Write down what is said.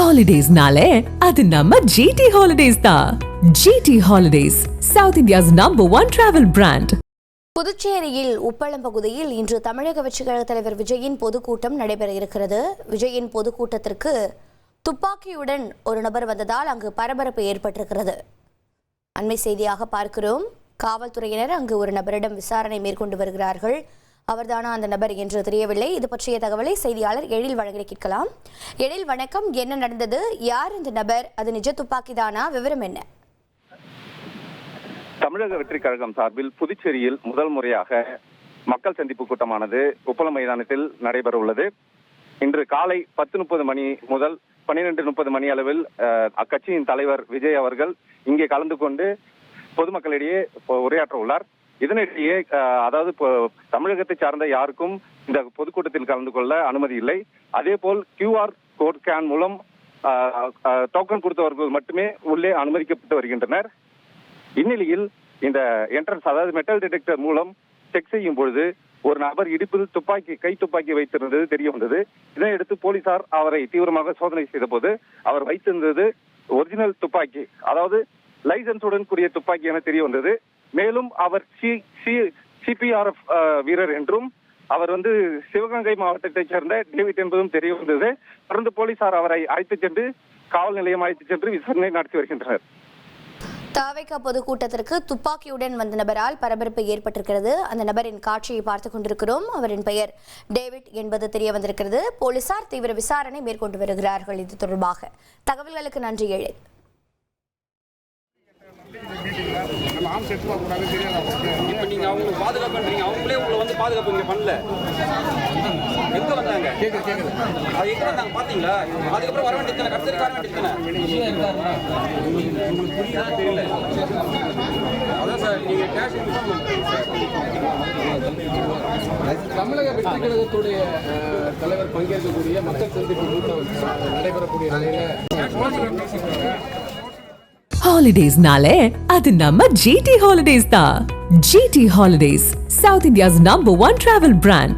Holidays-nale, அது நம்ம GT Holidays தான். GT Holidays, South India's #1 travel brand. புதுச்சேரியில் உப்பளம் பகுதியில் இன்று தமிழக வெற்றிக் கழக தலைவர் விஜயின் பொதுக்கூட்டம் நடைபெற இருக்கிறது. விஜயின் பொதுக்கூட்டத்திற்கு துப்பாக்கியுடன் ஒரு நபர் வந்ததால் அங்கு பரபரப்பு ஏற்பட்டிருக்கிறது. அண்மை செய்தியாக பார்க்கிறோம். காவல்துறையினர் அங்கு ஒரு நபரிடம் விசாரணை மேற்கொண்டு வருகிறார்கள். அவர்தானா அந்த நபர் என்று தெரியவில்லை. இது பற்றிய தகவலை செய்தியாளர் எழில் வழங்க கேட்கலாம். எழில், வணக்கம். என்ன நடந்தது? யார் இந்த நபர்? அது நிஜ துப்பாக்கி தானா? விவரம் என்ன? தமிழக வெற்றிக் கழகம் சார்பில் புதுச்சேரியில் முதல் முறையாக மக்கள் சந்திப்பு கூட்டமானது உப்பளம் மைதானத்தில் நடைபெற உள்ளது. இன்று காலை 10:30 மணி முதல் 12:30 மணி அளவில் அக்கட்சியின் தலைவர் விஜய் அவர்கள் இங்கே கலந்து கொண்டு பொதுமக்களிடையே உரையாற்ற உள்ளார். இதனிடையே அதாவது தமிழகத்தை சார்ந்த யாருக்கும் இந்த பொதுக்கூட்டத்தில் கலந்து கொள்ள அனுமதி இல்லை. அதே போல் QR கோட் ஸ்கேன் மூலம் டோக்கன் கொடுத்தவர்கள் மட்டுமே உள்ளே அனுமதிக்கப்பட்டு வருகின்றனர். இந்நிலையில் இந்த என்ட்ரன்ஸ், அதாவது மெட்டல் டிடெக்டர் மூலம் செக் செய்யும் பொழுது ஒரு நபர் இடுப்பில் கை துப்பாக்கி வைத்திருந்தது தெரிய வந்தது. இதனையடுத்து போலீசார் அவரை தீவிரமாக சோதனை செய்த போது அவர் வைத்திருந்தது ஒரிஜினல் துப்பாக்கி, அதாவது லைசன்ஸுடன் கூடிய துப்பாக்கி என தெரிய வந்தது. மேலும் அவர் CPRF வீரர் என்றும், அவர் சிவகங்கை மாவட்டத்தைச் சேர்ந்த டேவிட் என்பதும் தெரிய வந்தது. தொடர்ந்து போலீசார் அவரை அழைத்துச் சென்று காவல் நிலையம் அழைத்துச் சென்று விசாரணை நடத்தி வருகின்றனர். தாவேகா பொதுக்கூட்டத்திற்கு துப்பாக்கியுடன் வந்த நபரால் பரபரப்பு ஏற்பட்டிருக்கிறது. அந்த நபரின் காட்சியை பார்த்துக் கொண்டிருக்கிறோம். அவரின் பெயர் டேவிட் என்பது தெரிய வந்திருக்கிறது. போலீசார் தீவிர விசாரணை மேற்கொண்டு வருகிறார்கள். இது தொடர்பாக தகவல்களுக்கு நன்றி எழில். இப்போ நீங்க அவங்களுக்கு பாதுகாப்பு பண்றீங்க, அவங்களே உங்களை பாதுகாப்பு இங்க பண்ணல. எங்க வந்தாங்க? கேக்குது அது எங்க வந்தாங்க பாத்தீங்களா? அதுக்கப்புறம் வர வேண்டியது கடைசி வர வேண்டியது உங்களுக்கு புரியுதா தெரியல. அதான் சார், நீங்க கேஷ் தமிழக வெற்றி கழகத்துடைய தலைவர் பங்கேற்கக்கூடிய மக்கள் சந்திப்பு கூட்டம் நடைபெறக்கூடிய நிலையில Holidays-nale, அது நம்ம GT Holidays தான். GT Holidays, South India's #1 travel brand.